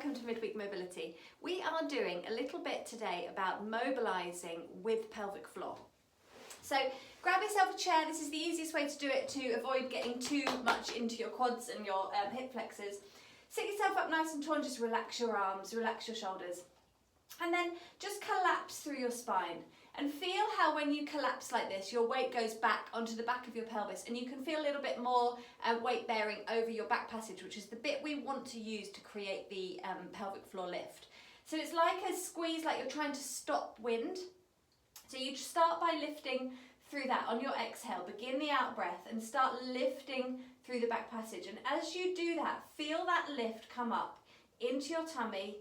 welcome to Midweek Mobility. We are doing a little bit today about mobilising with pelvic floor. So grab yourself a chair. This is the easiest way to do it to avoid getting too much into your quads and your hip flexors. Sit yourself up nice and tall and just relax your arms, relax your shoulders. And then just collapse through your spine. And feel how when you collapse like this, your weight goes back onto the back of your pelvis, and you can feel a little bit more weight bearing over your back passage, which is the bit we want to use to create the pelvic floor lift. So it's like a squeeze, like you're trying to stop wind. So you start by lifting through that on your exhale. Begin the out breath and start lifting through the back passage. And as you do that, feel that lift come up into your tummy,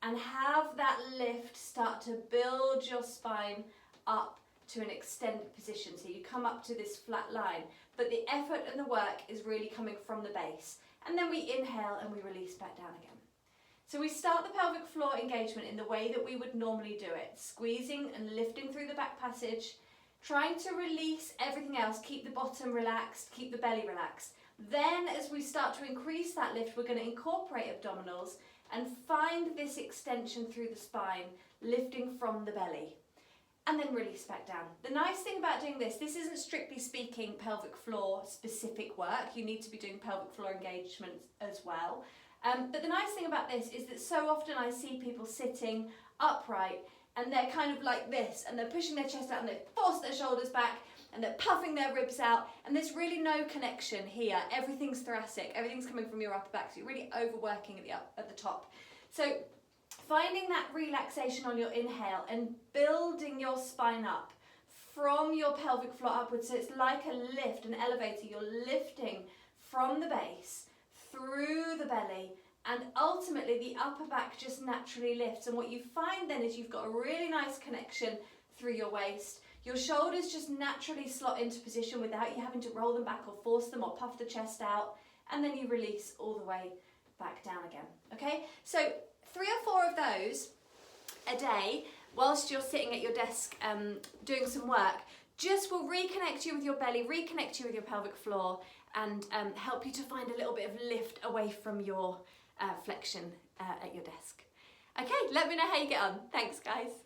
and have that lift start to build your spine up to an extended position. So you come up to this flat line, but the effort and the work is really coming from the base. And then we inhale and we release back down again. So we start the pelvic floor engagement in the way that we would normally do it, squeezing and lifting through the back passage, trying to release everything else, keep the bottom relaxed, keep the belly relaxed. Then as we start to increase that lift, we're going to incorporate abdominals and find this extension through the spine, lifting from the belly, and then release back down. The nice thing about doing this isn't strictly speaking pelvic floor specific work. You need to be doing pelvic floor engagements as well. But the nice thing about this is that so often I see people sitting upright and they're kind of like this, and they're pushing their chest out and they force their shoulders back and they're puffing their ribs out, and there's really no connection here. Everything's thoracic, everything's coming from your upper back, so you're really overworking at the top. So finding that relaxation on your inhale and building your spine up from your pelvic floor upwards, so it's like a lift, an elevator. You're lifting from the base through the belly, and ultimately the upper back just naturally lifts. And what you find then is you've got a really nice connection through your waist. Your shoulders just naturally slot into position without you having to roll them back or force them or puff the chest out, and then you release all the way back down again. Okay, so 3 or 4 of those a day whilst you're sitting at your desk doing some work just will reconnect you with your belly, reconnect you with your pelvic floor, and help you to find a little bit of lift away from your flexion at your desk. Okay, let me know how you get on. Thanks, guys.